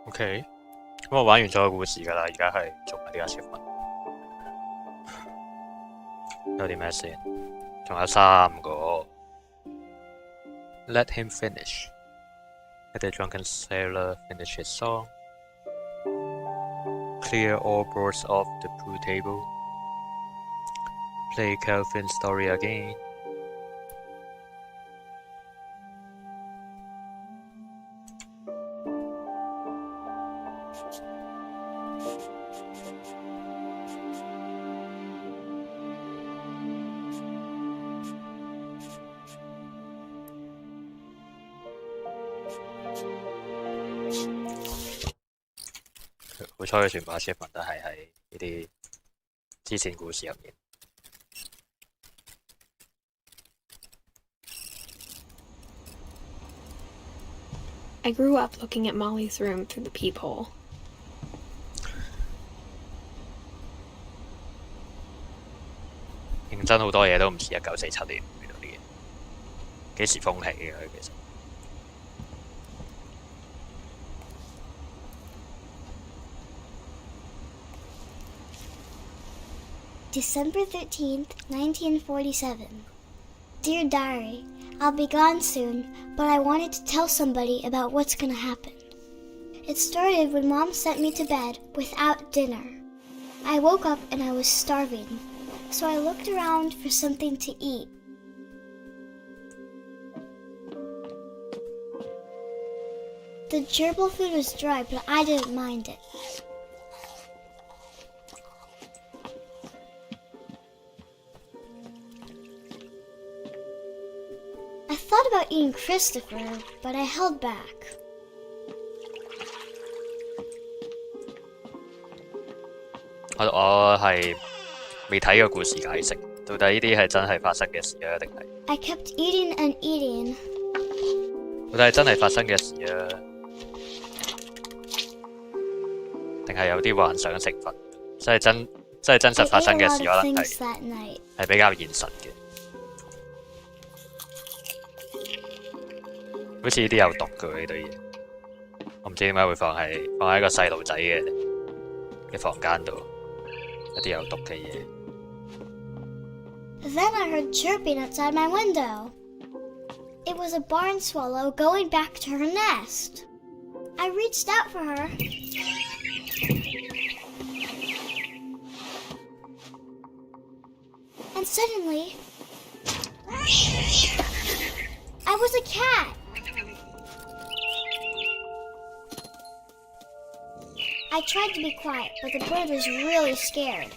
OK，咁我玩完咗個故事㗎啦，而家係做埋呢個 achievement。有啲咩先？仲有3個。Let him finish. Let the drunken sailor finish his song. Clear all boards off the pool table. Play Calvin's story again. 好彩佢全部 achievement 都係喺呢啲支線故事入面。I grew up looking at Molly's room through the peephole. 認真好多嘢都唔似1947年遇到啲嘢，幾時風起嘅佢其實。December 13th, 1947. Dear Diary, I'll be gone soon, but I wanted to tell somebody about what's gonna happen. It started when Mom sent me to bed without dinner. I woke up and I was starving, so I looked around for something to eat. The gerbil food was dry, but I didn't mind it. I thought about eating Christopher, but I held back. 我係未睇個故事解釋，到底呢啲係真係發生嘅事啊，定係 I kept eating and eating. 到底係真係發生嘅事啊，定係有啲幻想成分？即係真實發生嘅事，可能係比較現實嘅。好似呢啲有毒嘅呢堆嘢，我唔知點解會放喺個細路仔嘅房間度，一啲有毒嘅嘢。Then I heard chirping outside my window. It was a barn swallow going back to her nest. I reached out for her. And suddenly, I was a cat. I tried to be quiet, but the bird was really scared.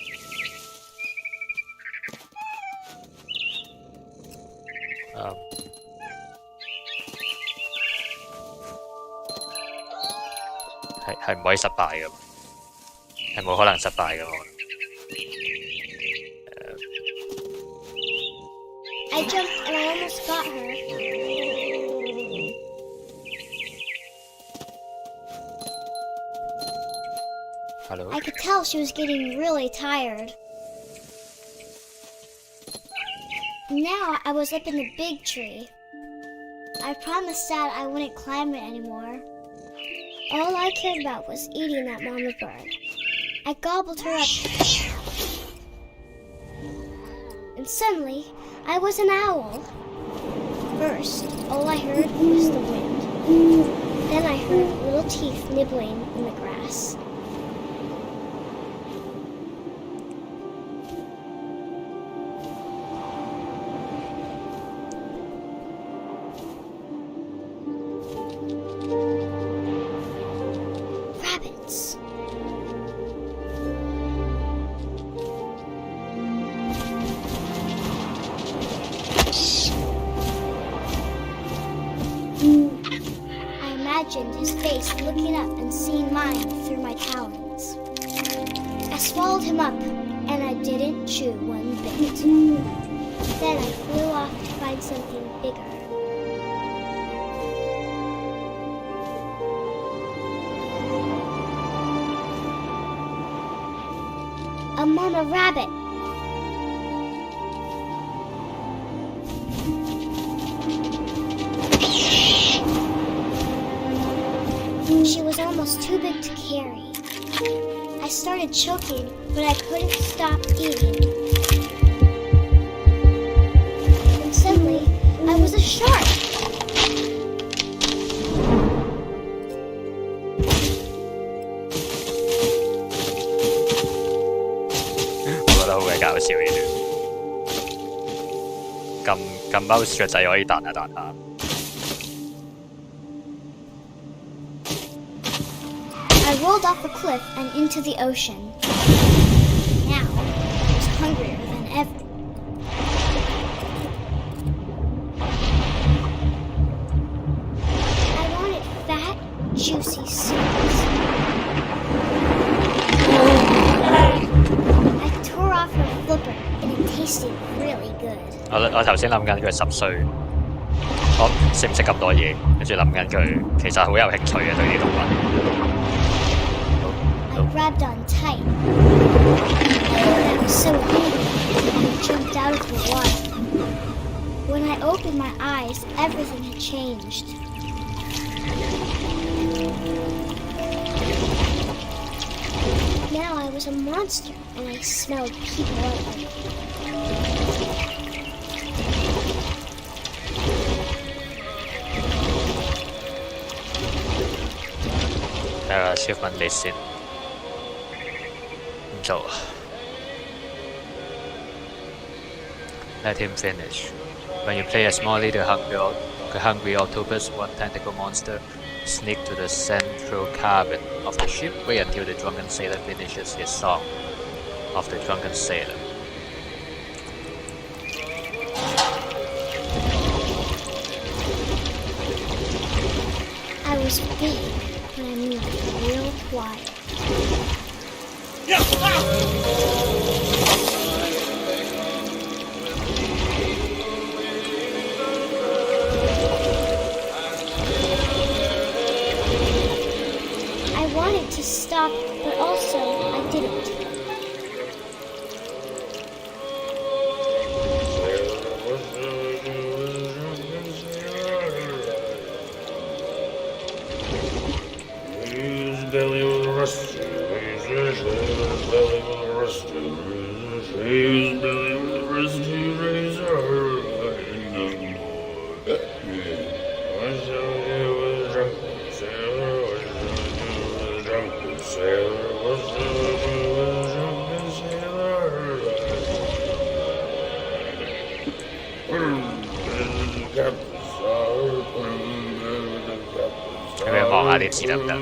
係唔可以失敗㗎，係冇可能失敗㗎。I jumped and I almost got her. Hello? I could tell she was getting really tired. Now I was up in the big tree. I promised Dad I wouldn't climb it anymore. All I cared about was eating that mama bird. I gobbled her up. And suddenly, I was an owl. First, all I heard was the wind. Then I heard little teeth nibbling in the grass. Rabbits. I imagined his face looking up and seeing mine through my talons. I swallowed him up, and I didn't chew one bit. Then I flew off to find something bigger. A mama rabbit. She was almost too big to carry. I started choking, but I couldn't stop eating. And suddenly, I was a shark.我覺得好鬼搞笑呢段。撳 mouse 個掣可以彈下彈下。I rolled off the cliff and into the ocean. Now, I was hungrier than ever. I wanted fat, juicy seeds. I tore off her flipper, and it tasted really good. 我頭先諗緊佢10歲，我識唔識咁多嘢？跟住諗緊佢其實好有興趣嘅對啲動物。I grabbed on tight. I was so hungry, and I jumped out of the water. When I opened my eyes, everything had changed. Now I was a monster, and I smelled people ugly. Achievement list 先，唔做。Let him finish. When you play a small little hungry octopus, one tentacle monster, sneak to the central cabin of the ship. Wait until the drunken sailor finishes his song of the drunken sailor. I was big, but I moved real quiet. I wanted to stop, but also I didn't. Belly was rusty, his belly was rusty, his belly was rusty, razor, no more. I saw you was drunk, sailor, what shall I do with a drunken sailor, what shall I do with a drunken sailor? 咁樣望下啲字得唔得？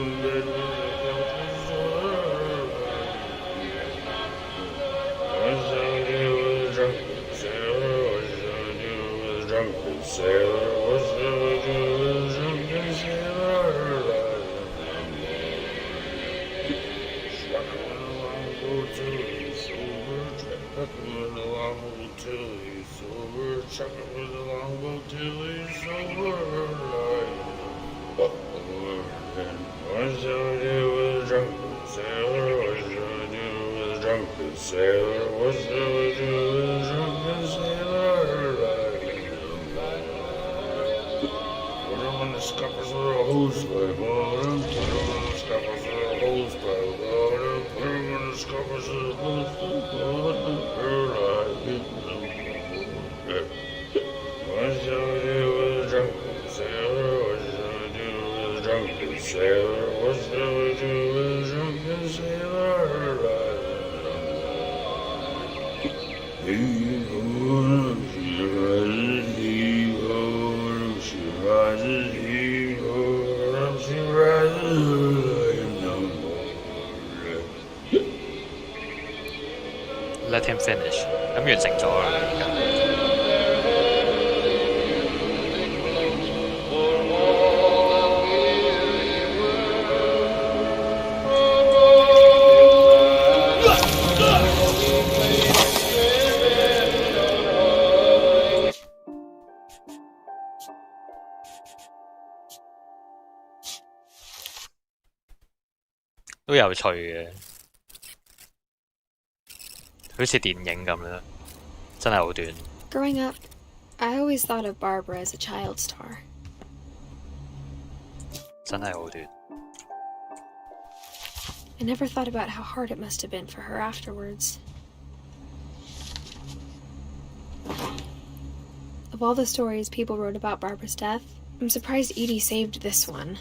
Sailor, what shall I do with a drunken sailor? Chuckle along, go till he's sober. Chuckle along, go till he's sober. Chuckle along, go till he's sober. What shall I do with a drunken sailor? What shall I do with a drunken sailor? What shall I do with a drunken sailor? On the scuppers with a hose pipe on him. Put him on the scuppers with a hose pipe on him. Put him on the scuppers with a hose pipe on him. What shall I do with a drunken sailor? What shall I do with a drunken sailor? What shall I do with a drunken sailor? He-ho, she rises, he-ho, she rises, he-ho, she rises, I am no more. Let him finish. 咁完成咗啦，而家。都有趣嘅，好似電影咁啦，真係好短。Growing up, I always thought of Barbara as a child star. 真係好短。I never thought about how hard it must have been for her afterwards. Of all the stories people wrote about Barbara's death, I'm surprised Edie saved this one.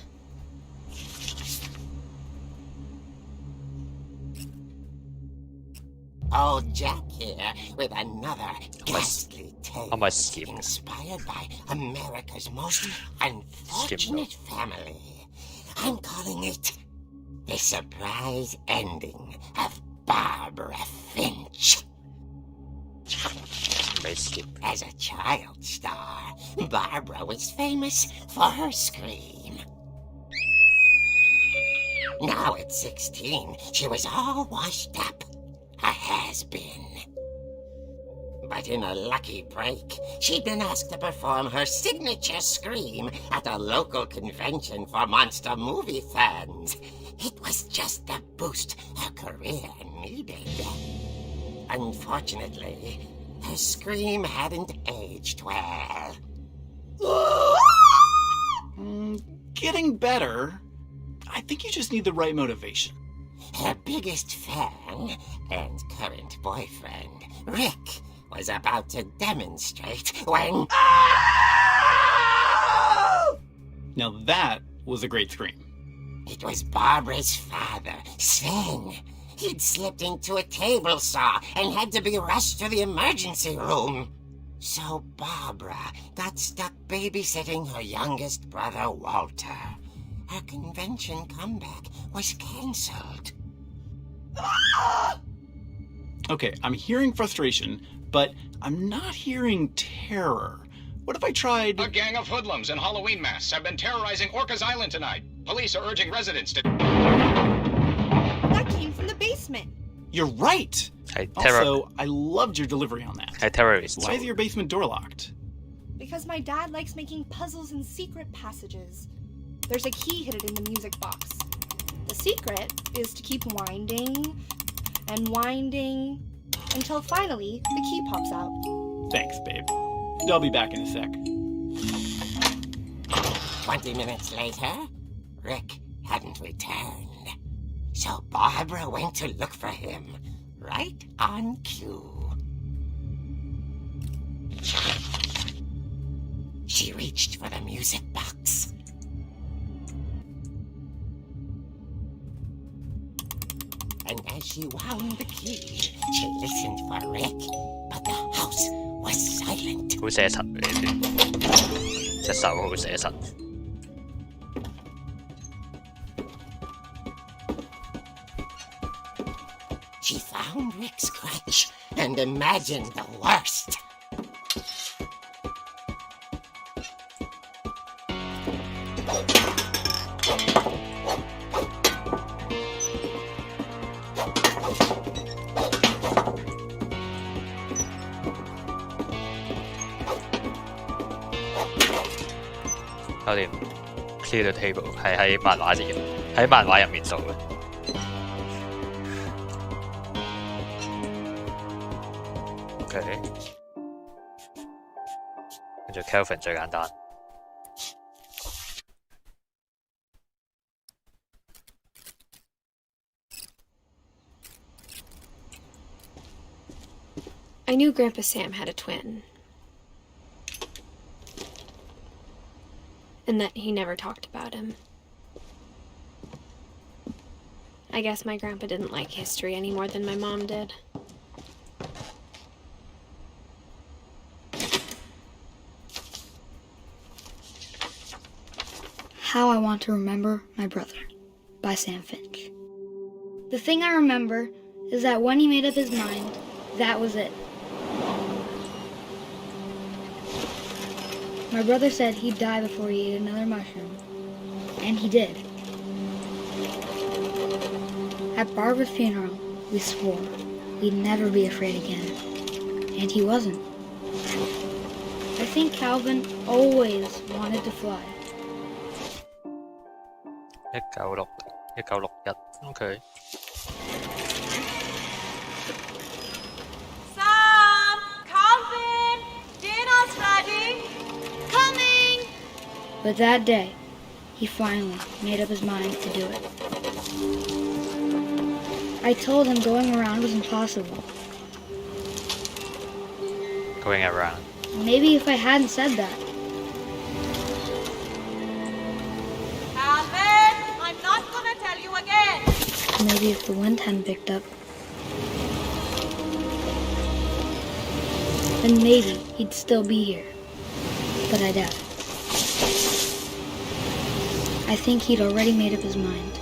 Old Jack here with another ghastly tale inspired by America's most unfortunate family. I'm calling it The Surprise Ending of Barbara Finch. As a child star, Barbara was famous for her scream. Now at 16, she was all washed up. A has-been. But in a lucky break, she'd been asked to perform her signature scream at a local convention for monster movie fans. It was just the boost her career needed. Unfortunately, her scream hadn't aged well. Getting better. I think you just need the right motivation. Her biggest fan and current boyfriend, Rick, was about to demonstrate when... Now that was a great scream. It was Barbara's father, Sven. He'd slipped into a table saw and had to be rushed to the emergency room. So Barbara got stuck babysitting her youngest brother, Walter. Her convention comeback was cancelled. Okay, I'm hearing frustration, but I'm not hearing terror. What if I tried... A gang of hoodlums in Halloween masks have been terrorizing Orcas Island tonight. Police are urging residents to... That came from the basement. You're right! Also, I loved your delivery on that. Why is your basement door locked? Because my dad likes making puzzles and secret passages. There's a key hidden in the music box. The secret is to keep winding and winding until finally the key pops out. Thanks, babe. I'll be back in a sec. 20 minutes later, Rick hadn't returned. So Barbara went to look for him, right on cue. She reached for the music box. And as she wound the key, she listened for Rick, but the house was silent. 好寫實呢段，隻手好寫實。She found Rick's crutch and imagined the worst. clear the table 係喺漫畫入面做嘅。OK， 跟住 Kelvin 最簡單。I knew Grandpa Sam had a twin. And that he never talked about him. I guess my grandpa didn't like history any more than my mom did. How I Want to Remember My Brother by Sam Finch. The thing I remember is that when he made up his mind, that was it. My brother said he'd die before he ate another mushroom. And he did. At Barbara's funeral, we swore we'd never be afraid again. And he wasn't. I think Calvin always wanted to fly. 1961 OK。Sam! Calvin! Dinner's ready! Coming! But that day, he finally made up his mind to do it. I told him going around was impossible. Going around. Maybe if I hadn't said that. Calvin, I'm not gonna tell you again. Maybe if the wind hadn't picked up. Then maybe he'd still be here. But I doubt it. I think he'd already made up his mind.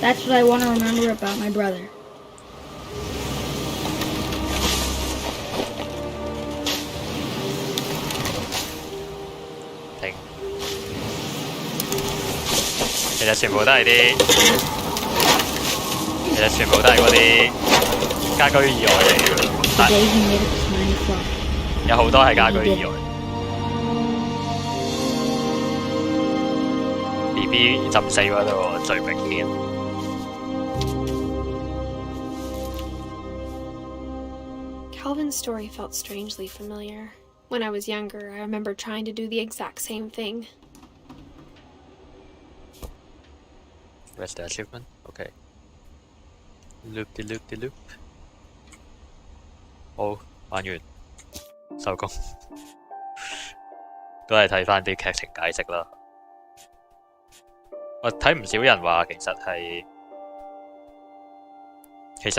That's what I want to remember about my brother.停。其實全部都係啲，其實全部都係嗰啲家居意外嚟嘅， The day he made up his mind to fly. 有好多係家居意外。BB 浸死嗰度最明顯。Calvin's story felt strangely familiar. When I was younger, I remember trying to do the exact same thing. Where's the achievement? Okay. Loop the loop the loop. 好，玩完，收工。都係睇翻啲劇情解釋啦。我睇唔少人話其實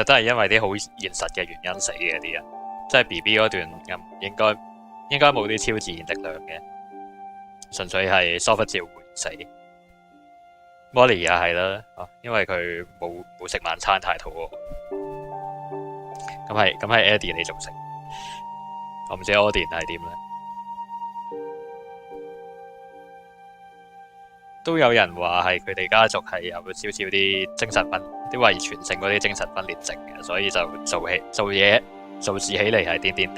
都係因為啲好現實嘅原因死嘅啲人，即係 BB 嗰段應該冇啲超自然力量嘅，純粹係疏忽召喚死。Molly 也係啦，因為佢冇食晚餐太肚餓。咁係 Eddie 你仲食，我唔知 Audien 係點咧。都有人話係佢哋家族係有少少啲精神分，啲遺傳性嗰啲精神分裂症嘅，所以就做事起嚟係癲癲地。